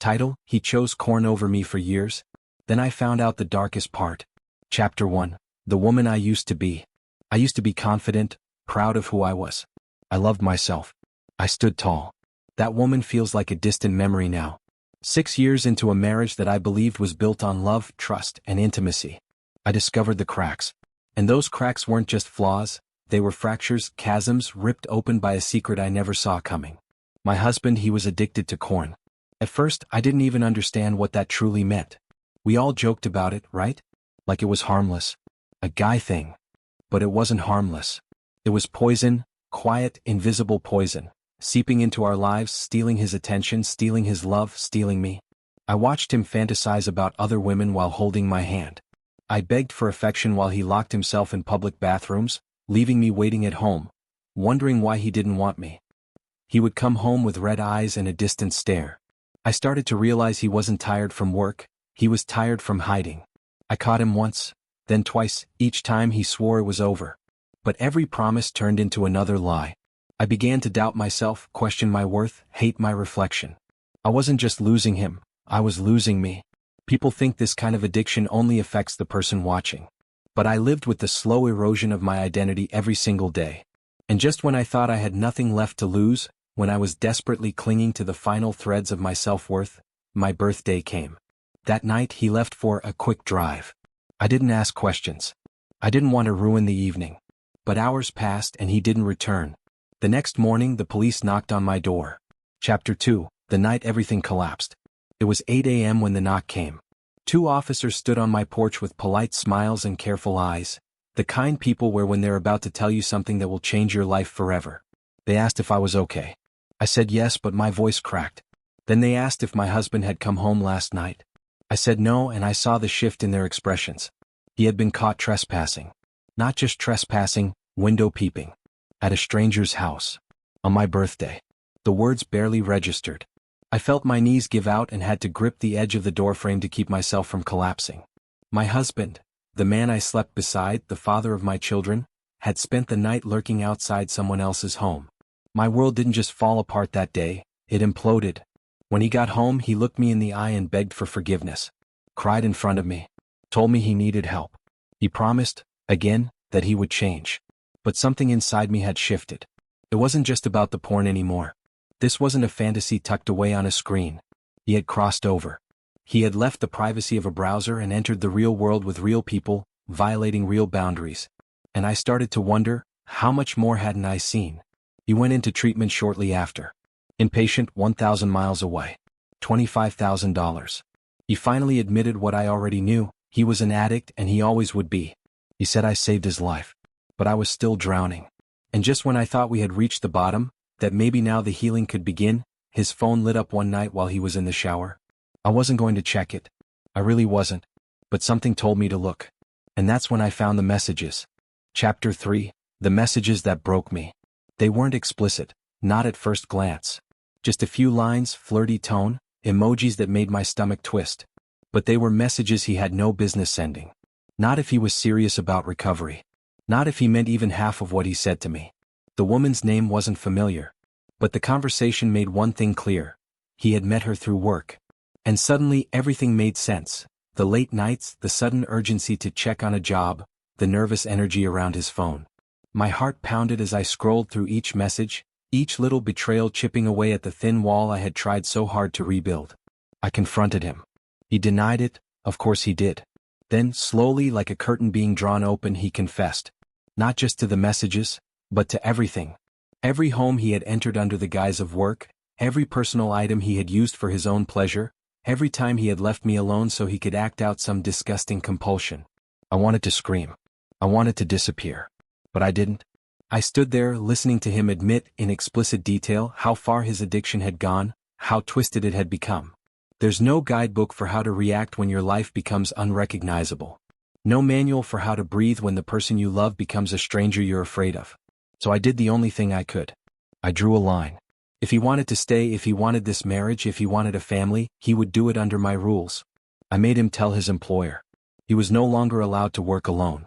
Title: He chose corn over me for years. Then I found out the darkest part. Chapter 1. The woman I used to be. I used to be confident, proud of who I was. I loved myself. I stood tall. That woman feels like a distant memory now. 6 years into a marriage that I believed was built on love, trust, and intimacy, I discovered the cracks. And those cracks weren't just flaws, they were fractures, chasms ripped open by a secret I never saw coming. My husband, he was addicted to corn. At first, I didn't even understand what that truly meant. We all joked about it, right? Like it was harmless. A guy thing. But it wasn't harmless. It was poison, quiet, invisible poison, seeping into our lives, stealing his attention, stealing his love, stealing me. I watched him fantasize about other women while holding my hand. I begged for affection while he locked himself in public bathrooms, leaving me waiting at home, wondering why he didn't want me. He would come home with red eyes and a distant stare. I started to realize he wasn't tired from work, he was tired from hiding. I caught him once, then twice, each time he swore it was over. But every promise turned into another lie. I began to doubt myself, question my worth, hate my reflection. I wasn't just losing him, I was losing me. People think this kind of addiction only affects the person watching. But I lived with the slow erosion of my identity every single day. And just when I thought I had nothing left to lose, when I was desperately clinging to the final threads of my self-worth, my birthday came. That night he left for a quick drive. I didn't ask questions. I didn't want to ruin the evening. But hours passed and he didn't return. The next morning the police knocked on my door. Chapter 2. The night everything collapsed. It was 8 a.m. when the knock came. 2 officers stood on my porch with polite smiles and careful eyes, the kind people wear when they're about to tell you something that will change your life forever. They asked if I was okay. I said yes, but my voice cracked. Then they asked if my husband had come home last night. I said no, and I saw the shift in their expressions. He had been caught trespassing. Not just trespassing, window peeping. At a stranger's house. On my birthday. The words barely registered. I felt my knees give out and had to grip the edge of the doorframe to keep myself from collapsing. My husband, the man I slept beside, the father of my children, had spent the night lurking outside someone else's home. My world didn't just fall apart that day, it imploded. When he got home, he looked me in the eye and begged for forgiveness. Cried in front of me. Told me he needed help. He promised, again, that he would change. But something inside me had shifted. It wasn't just about the porn anymore. This wasn't a fantasy tucked away on a screen. He had crossed over. He had left the privacy of a browser and entered the real world with real people, violating real boundaries. And I started to wonder, how much more hadn't I seen? He went into treatment shortly after. Inpatient, 1,000 miles away. $25,000. He finally admitted what I already knew, he was an addict and he always would be. He said I saved his life. But I was still drowning. And just when I thought we had reached the bottom, that maybe now the healing could begin, his phone lit up one night while he was in the shower. I wasn't going to check it. I really wasn't. But something told me to look. And that's when I found the messages. Chapter 3. The messages that broke me. They weren't explicit, not at first glance. Just a few lines, flirty tone, emojis that made my stomach twist. But they were messages he had no business sending. Not if he was serious about recovery. Not if he meant even half of what he said to me. The woman's name wasn't familiar. But the conversation made one thing clear. He had met her through work. And suddenly everything made sense. The late nights, the sudden urgency to check on a job, the nervous energy around his phone. My heart pounded as I scrolled through each message, each little betrayal chipping away at the thin wall I had tried so hard to rebuild. I confronted him. He denied it, of course he did. Then, slowly like a curtain being drawn open, he confessed. Not just to the messages, but to everything. Every home he had entered under the guise of work, every personal item he had used for his own pleasure, every time he had left me alone so he could act out some disgusting compulsion. I wanted to scream. I wanted to disappear. But I didn't. I stood there listening to him admit in explicit detail how far his addiction had gone, how twisted it had become. There's no guidebook for how to react when your life becomes unrecognizable. No manual for how to breathe when the person you love becomes a stranger you're afraid of. So I did the only thing I could. I drew a line. If he wanted to stay, if he wanted this marriage, if he wanted a family, he would do it under my rules. I made him tell his employer. He was no longer allowed to work alone.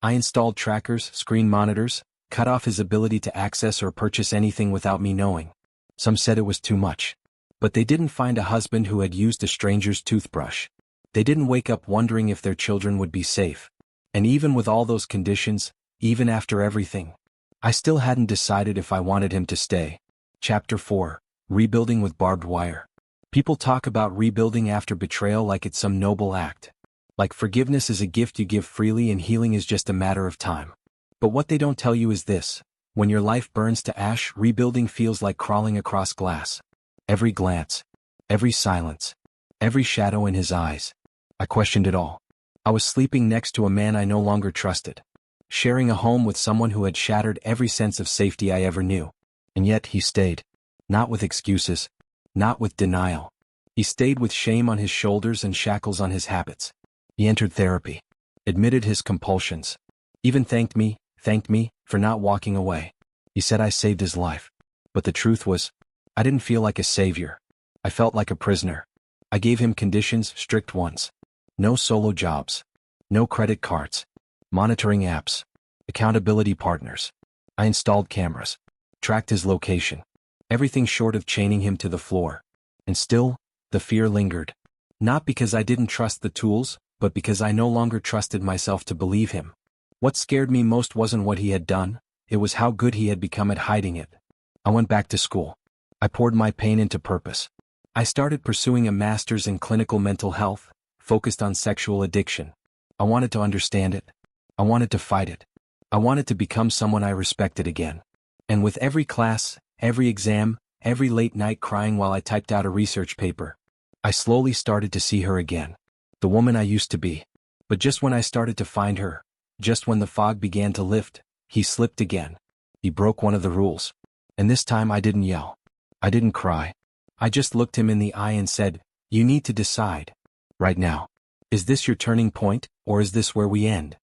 I installed trackers, screen monitors, cut off his ability to access or purchase anything without me knowing. Some said it was too much. But they didn't find a husband who had used a stranger's toothbrush. They didn't wake up wondering if their children would be safe. And even with all those conditions, even after everything, I still hadn't decided if I wanted him to stay. Chapter 4. Rebuilding with barbed wire. People talk about rebuilding after betrayal like it's some noble act. Like forgiveness is a gift you give freely and healing is just a matter of time. But what they don't tell you is this: when your life burns to ash, rebuilding feels like crawling across glass. Every glance, every silence, every shadow in his eyes. I questioned it all. I was sleeping next to a man I no longer trusted, sharing a home with someone who had shattered every sense of safety I ever knew. And yet he stayed. Not with excuses, not with denial. He stayed with shame on his shoulders and shackles on his habits. He entered therapy, admitted his compulsions, even thanked me for not walking away. He said I saved his life. But the truth was, I didn't feel like a savior. I felt like a prisoner. I gave him conditions, strict ones. No solo jobs. No credit cards. Monitoring apps. Accountability partners. I installed cameras. Tracked his location. Everything short of chaining him to the floor. And still, the fear lingered. Not because I didn't trust the tools, but because I no longer trusted myself to believe him. What scared me most wasn't what he had done, it was how good he had become at hiding it. I went back to school. I poured my pain into purpose. I started pursuing a master's in clinical mental health, focused on sexual addiction. I wanted to understand it. I wanted to fight it. I wanted to become someone I respected again. And with every class, every exam, every late night crying while I typed out a research paper, I slowly started to see her again. The woman I used to be. But just when I started to find her, just when the fog began to lift, he slipped again. He broke one of the rules. And this time I didn't yell. I didn't cry. I just looked him in the eye and said, "You need to decide. Right now. Is this your turning point, or is this where we end?"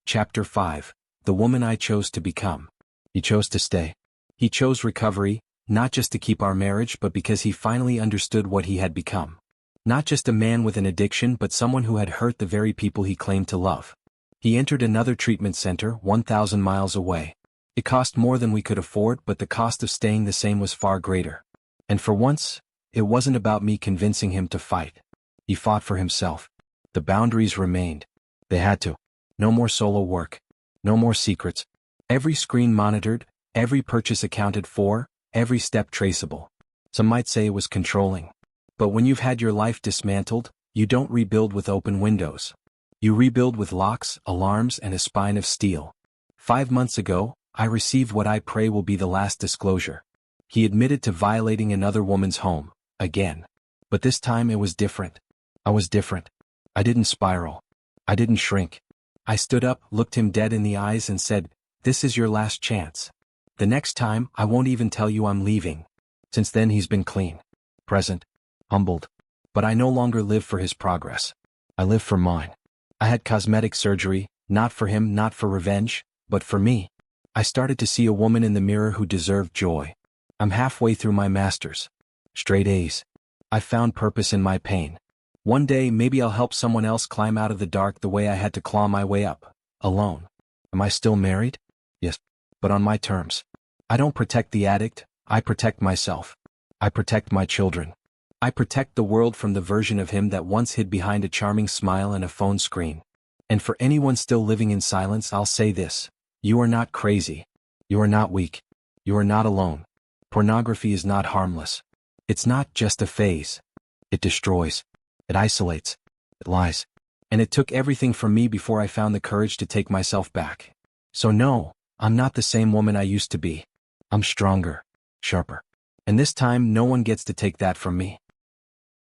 Chapter 5. The woman I chose to become. He chose to stay. He chose recovery, not just to keep our marriage but because he finally understood what he had become. Not just a man with an addiction but someone who had hurt the very people he claimed to love. He entered another treatment center 1,000 miles away. It cost more than we could afford, but the cost of staying the same was far greater. And for once, it wasn't about me convincing him to fight. He fought for himself. The boundaries remained. They had to. No more solo work. No more secrets. Every screen monitored, every purchase accounted for, every step traceable. Some might say it was controlling. But when you've had your life dismantled, you don't rebuild with open windows. You rebuild with locks, alarms, and a spine of steel. 5 months ago, I received what I pray will be the last disclosure. He admitted to violating another woman's home, again. But this time it was different. I was different. I didn't spiral. I didn't shrink. I stood up, looked him dead in the eyes and said, "This is your last chance. The next time, I won't even tell you I'm leaving." Since then he's been clean, present, humbled. But I no longer live for his progress. I live for mine. I had cosmetic surgery, not for him, not for revenge, but for me. I started to see a woman in the mirror who deserved joy. I'm halfway through my master's. Straight A's. I found purpose in my pain. One day maybe I'll help someone else climb out of the dark the way I had to claw my way up, alone. Am I still married? Yes, but on my terms. I don't protect the addict, I protect myself. I protect my children. I protect the world from the version of him that once hid behind a charming smile and a phone screen. And for anyone still living in silence, I'll say this: you are not crazy. You are not weak. You are not alone. Pornography is not harmless. It's not just a phase. It destroys. It isolates. It lies. And it took everything from me before I found the courage to take myself back. So no, I'm not the same woman I used to be. I'm stronger, sharper. And this time no one gets to take that from me.